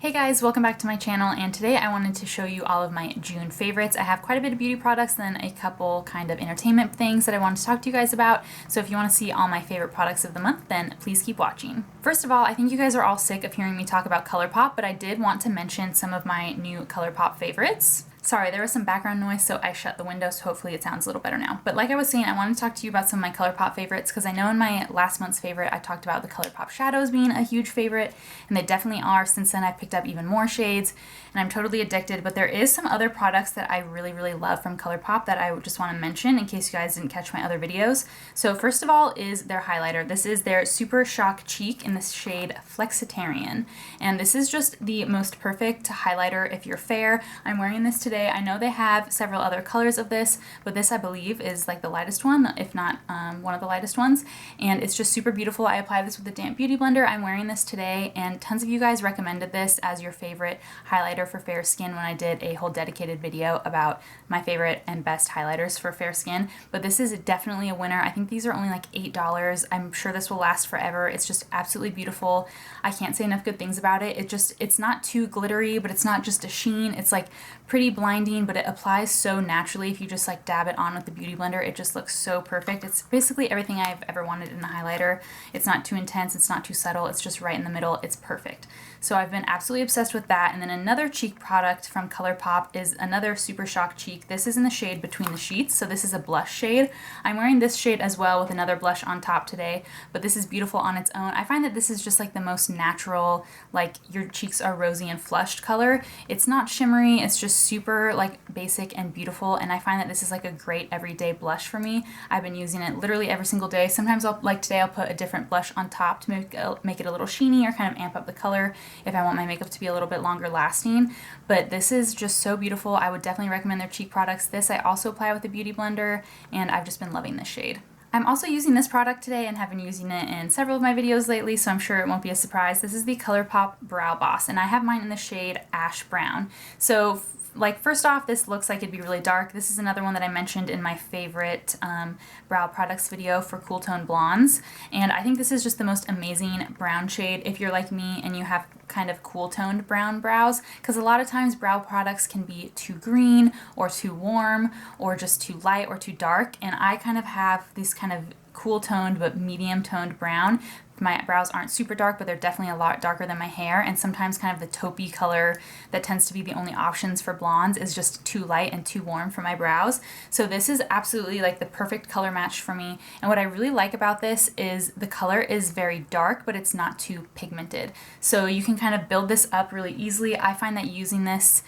Hey guys, welcome back to my channel, and today I wanted to show you all of my June favorites. I have quite a bit of beauty products and then a couple kind of entertainment things that I wanted to talk to you guys about. So if you want to see all my favorite products of the month, then please keep watching. First of all, I think you guys are all sick of hearing me talk about ColourPop, but I did want to mention some of my new ColourPop favorites. Sorry, there was some background noise, so I shut the window, so hopefully it sounds a little better now. But like I was saying, I wanted to talk to you about some of my ColourPop favorites, because I know in my last month's favorite, I talked about the ColourPop shadows being a huge favorite, and they definitely are. Since then, I've picked up even more shades, and I'm totally addicted. But there is some other products that I really love from ColourPop that I just want to mention in case you guys didn't catch my other videos. So first of all is their highlighter. This is their Super Shock Cheek in the shade Flexitarian, and this is just the most perfect highlighter if you're fair. I'm wearing this today. I know they have several other colors of this, but this I believe is like the lightest one, if not one of the lightest ones, and it's just super beautiful. I applied this with a damp beauty blender. I'm wearing this today, and tons of you guys recommended this as your favorite highlighter for fair skin when I did a whole dedicated video about my favorite and best highlighters for fair skin. But this is definitely a winner. I think these are only like $8. I'm sure this will last forever. It's just absolutely beautiful. I can't say enough good things about it. It's not too glittery, but it's not just a sheen. It's like pretty blinding, but it applies so naturally. If you just like dab it on with the beauty blender, it just looks so perfect. It's basically everything I've ever wanted in a highlighter. It's not too intense, it's not too subtle, it's just right in the middle. It's perfect. So I've been absolutely obsessed with that. And then another cheek product from ColourPop is another Super Shock Cheek. This is in the shade Between the Sheets, so this is a blush shade. I'm wearing this shade as well with another blush on top today, but this is beautiful on its own. I find that this is just like the most natural, like your cheeks are rosy and flushed color. It's not shimmery, it's just super like basic and beautiful, and I find that this is like a great everyday blush for me. I've been using it literally every single day. Sometimes like today I'll put a different blush on top to make it a little sheeny or kind of amp up the color if I want my makeup to be a little bit longer lasting. But this is just so beautiful. I would definitely recommend their cheek products. This I also apply with a beauty blender, and I've just been loving this shade. I'm also using this product today and have been using it in several of my videos lately, so I'm sure it won't be a surprise. This is the ColourPop Brow Boss, and I have mine in the shade Ash Brown. So like first off, this looks like it'd be really dark. This is another one that I mentioned in my favorite brow products video for cool tone blondes, and I think this is just the most amazing brown shade if you're like me and you have kind of cool toned brown brows, because a lot of times brow products can be too green or too warm or just too light or too dark, and I kind of have these kind of cool toned but medium toned brown. My brows aren't super dark, but they're definitely a lot darker than my hair, and sometimes kind of the taupey color that tends to be the only options for blondes is just too light and too warm for my brows. So this is absolutely like the perfect color match for me, and what I really like about this is the color is very dark, but it's not too pigmented. So you can kind of build this up really easily. I find that using this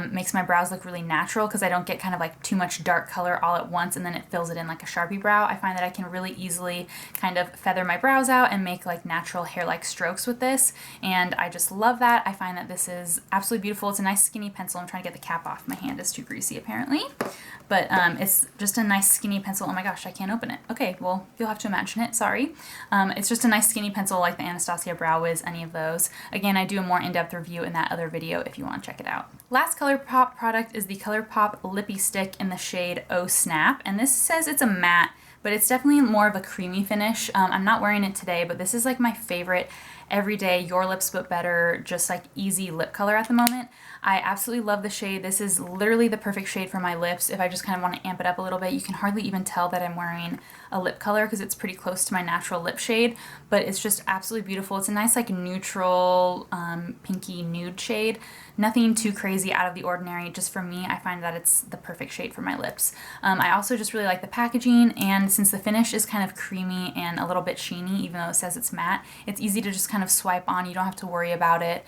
makes my brows look really natural because I don't get kind of like too much dark color all at once and then it fills it in like a Sharpie brow. I find that I can really easily kind of feather my brows out and make like natural hair-like strokes with this, and I just love that. I find that this is absolutely beautiful. It's a nice skinny pencil. I'm trying to get the cap off. My hand is too greasy apparently, but it's just a nice skinny pencil. Oh my gosh, I can't open it. Okay, well, you'll have to imagine it, sorry. It's just a nice skinny pencil like the Anastasia Brow Wiz, any of those. Again, I do a more in-depth review in that other video if you want to check it out. Last ColourPop product is the ColourPop Lippie Stick in the shade Oh Snap, and this says it's a matte, but it's definitely more of a creamy finish. I'm not wearing it today, but this is like my favorite everyday Your Lips But Better, just like easy lip color at the moment. I absolutely love the shade. This is literally the perfect shade for my lips. If I just kind of want to amp it up a little bit, you can hardly even tell that I'm wearing a lip color because it's pretty close to my natural lip shade, but it's just absolutely beautiful. It's a nice like neutral pinky nude shade. Nothing too crazy out of the ordinary. Just for me, I find that it's the perfect shade for my lips. I also just really like the packaging, and since the finish is kind of creamy and a little bit sheeny, even though it says it's matte, it's easy to just kind of swipe on. You don't have to worry about it.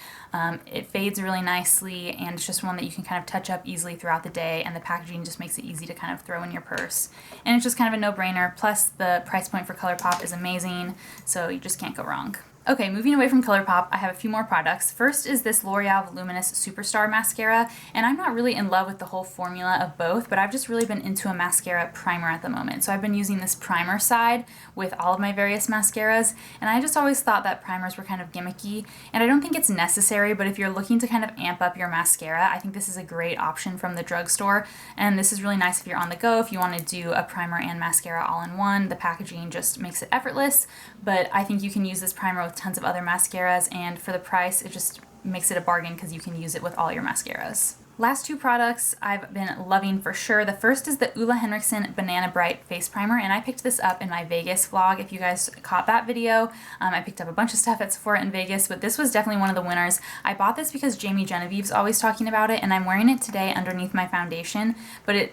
It fades really nicely, and it's just one that you can kind of touch up easily throughout the day, and the packaging just makes it easy to kind of throw in your purse. And it's just kind of a no-brainer. Plus the price point for ColourPop is amazing, so you just can't go wrong. Okay, moving away from ColourPop, I have a few more products. First is this L'Oreal Voluminous Superstar Mascara, and I'm not really in love with the whole formula of both, but I've just really been into a mascara primer at the moment. So I've been using this primer side with all of my various mascaras, and I just always thought that primers were kind of gimmicky, and I don't think it's necessary, but if you're looking to kind of amp up your mascara, I think this is a great option from the drugstore, and this is really nice if you're on the go, if you want to do a primer and mascara all in one. The packaging just makes it effortless, but I think you can use this primer with tons of other mascaras, and for the price, it just makes it a bargain because you can use it with all your mascaras. Last two products I've been loving for sure. The first is the Isla Henriksen Banana Bright Face Primer, and I picked this up in my Vegas vlog. If you guys caught that video, I picked up a bunch of stuff at Sephora in Vegas, but this was definitely one of the winners. I bought this because Jamie Genevieve's always talking about it, and I'm wearing it today underneath my foundation, but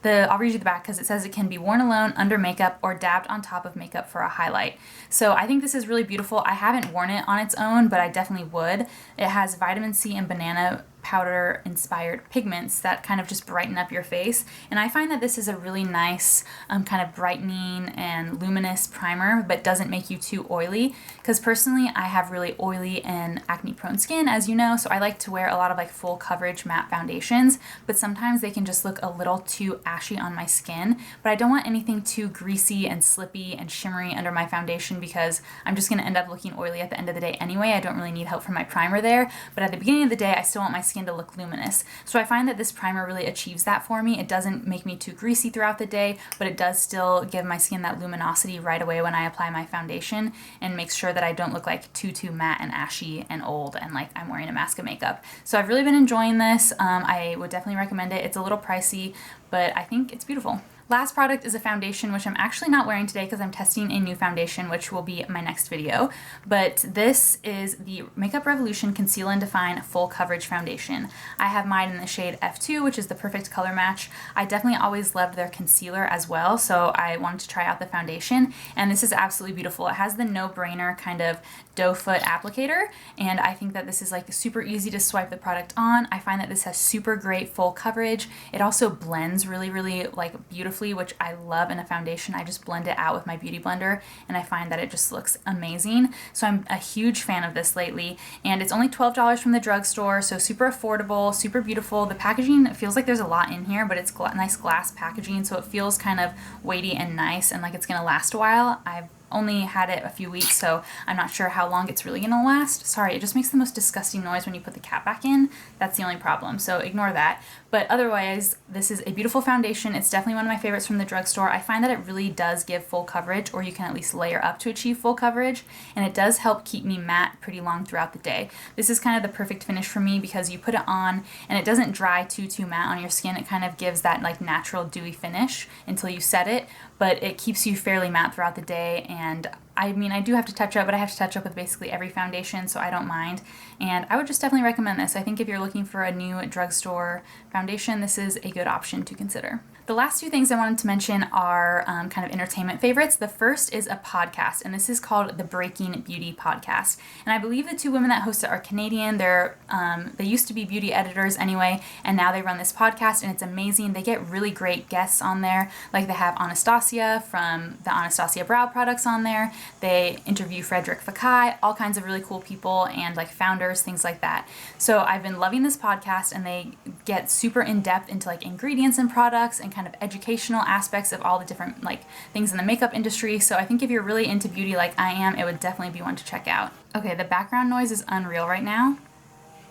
I'll read you the back because it says it can be worn alone, under makeup, or dabbed on top of makeup for a highlight. So I think this is really beautiful. I haven't worn it on its own, but I definitely would. It has vitamin C and banana powder inspired pigments that kind of just brighten up your face, and I find that this is a really nice kind of brightening and luminous primer, but doesn't make you too oily, because personally I have really oily and acne prone skin, as you know, so I like to wear a lot of like full coverage matte foundations, but sometimes they can just look a little too ashy on my skin. But I don't want anything too greasy and slippy and shimmery under my foundation, because I'm just going to end up looking oily at the end of the day anyway. I don't really need help from my primer there, but at the beginning of the day I still want my skin to look luminous. So I find that this primer really achieves that for me. It doesn't make me too greasy throughout the day, but it does still give my skin that luminosity right away when I apply my foundation, and makes sure that I don't look like too matte and ashy and old and like I'm wearing a mask of makeup. So I've really been enjoying this. I would definitely recommend it. It's a little pricey, but I think it's beautiful. Last product is a foundation, which I'm actually not wearing today because I'm testing a new foundation, which will be my next video. But this is the Makeup Revolution Conceal and Define Full Coverage Foundation. I have mine in the shade F2, which is the perfect color match. I definitely always loved their concealer as well, so I wanted to try out the foundation, and this is absolutely beautiful. It has the no-brainer kind of doe foot applicator, and I think that this is like super easy to swipe the product on. I find that this has super great full coverage. It also blends really like beautifully, which I love in a foundation. I just blend it out with my beauty blender, and I find that it just looks amazing. So I'm a huge fan of this lately, and it's only $12 from the drugstore, so super affordable, super beautiful. The packaging, it feels like there's a lot in here, but it's nice glass packaging, so it feels kind of weighty and nice and like it's gonna last a while. I've only had it a few weeks, so I'm not sure how long it's really gonna last. Sorry, it just makes the most disgusting noise when you put the cap back in. That's the only problem, so ignore that. But otherwise, this is a beautiful foundation. It's definitely one of my favorites from the drugstore. I find that it really does give full coverage, or you can at least layer up to achieve full coverage, and it does help keep me matte pretty long throughout the day. This is kind of the perfect finish for me because you put it on and it doesn't dry too matte on your skin. It kind of gives that like natural dewy finish until you set it, but it keeps you fairly matte throughout the day. And I mean, I do have to touch up, but I have to touch up with basically every foundation, so I don't mind. And I would just definitely recommend this. I think if you're looking for a new drugstore foundation, this is a good option to consider. The last two things I wanted to mention are kind of entertainment favorites. The first is a podcast, and this is called the Breaking Beauty Podcast. And I believe the two women that host it are Canadian. They used to be beauty editors anyway, and now they run this podcast, and it's amazing. They get really great guests on there. Like they have Anastasia from the Anastasia Brow products on there. They interview Frederick Fekkai, all kinds of really cool people and like founders, things like that. So I've been loving this podcast, and they get super in depth into like ingredients and products and kind of educational aspects of all the different like things in the makeup industry. So I think if you're really into beauty like I am, it would definitely be one to check out. Okay, the background noise is unreal right now.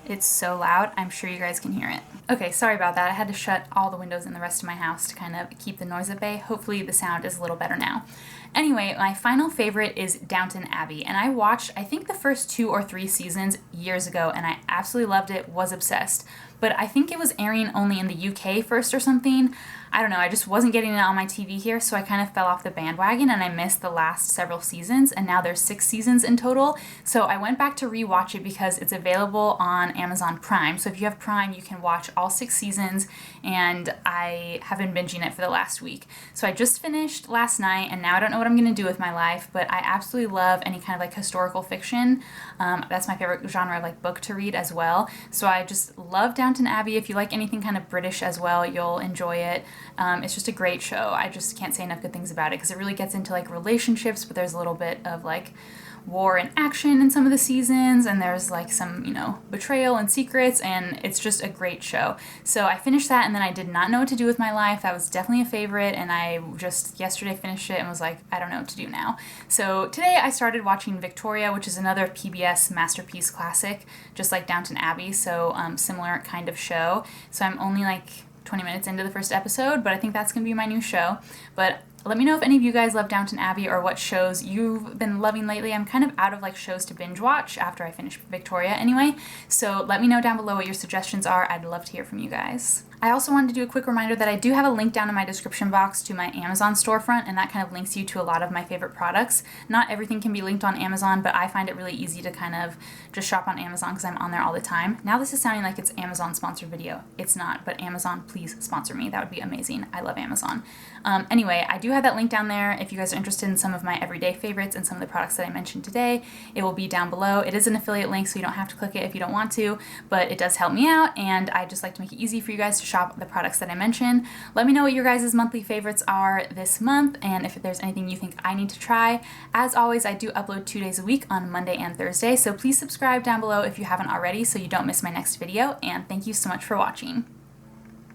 It's so loud, I'm sure you guys can hear it. Okay, sorry about that. I had to shut all the windows in the rest of my house to kind of keep the noise at bay. Hopefully the sound is a little better now. Anyway, my final favorite is Downton Abbey, and I watched, I think, the first 2 or 3 seasons years ago, and I absolutely loved it, was obsessed. But I think it was airing only in the UK first or something. I don't know, I just wasn't getting it on my TV here, so I kind of fell off the bandwagon and I missed the last several seasons, and now there's 6 seasons in total. So I went back to rewatch it because it's available on Amazon Prime. So if you have Prime, you can watch all 6 seasons, and I have been binging it for the last week. So I just finished last night, and now I don't know what I'm gonna do with my life, but I absolutely love any kind of like historical fiction. That's my favorite genre of like book to read as well. So I just love Downton Abbey. If you like anything kind of British as well, you'll enjoy it. It's just a great show. I just can't say enough good things about it because it really gets into like relationships, but there's a little bit of like war and action in some of the seasons, and there's like some, you know, betrayal and secrets, and it's just a great show. So I finished that, and then I did not know what to do with my life. That was definitely a favorite, and I just yesterday finished it and was like, I don't know what to do now. So today I started watching Victoria, which is another PBS masterpiece classic, just like Downton Abbey, so similar kind of show. So I'm only like 20 minutes into the first episode, but I think that's gonna be my new show. But Let me know if any of you guys love Downton Abbey or what shows you've been loving lately. I'm kind of out of like shows to binge watch after I finish Victoria anyway, so let me know down below what your suggestions are. I'd love to hear from you guys. I also wanted to do a quick reminder that I do have a link down in my description box to my Amazon storefront, and that kind of links you to a lot of my favorite products. Not everything can be linked on Amazon, but I find it really easy to kind of just shop on Amazon because I'm on there all the time. Now this is sounding like it's Amazon sponsored video. It's not, but Amazon, please sponsor me. That would be amazing. I love Amazon. Anyway, I do have that link down there. If you guys are interested in some of my everyday favorites and some of the products that I mentioned today, it will be down below. It is an affiliate link, so you don't have to click it if you don't want to, but it does help me out, and I just like to make it easy for you guys to shop the products that I mentioned. Let me know what your guys' monthly favorites are this month, and if there's anything you think I need to try. As always, I do upload 2 days a week on Monday and Thursday, so please subscribe down below if you haven't already so you don't miss my next video, and thank you so much for watching.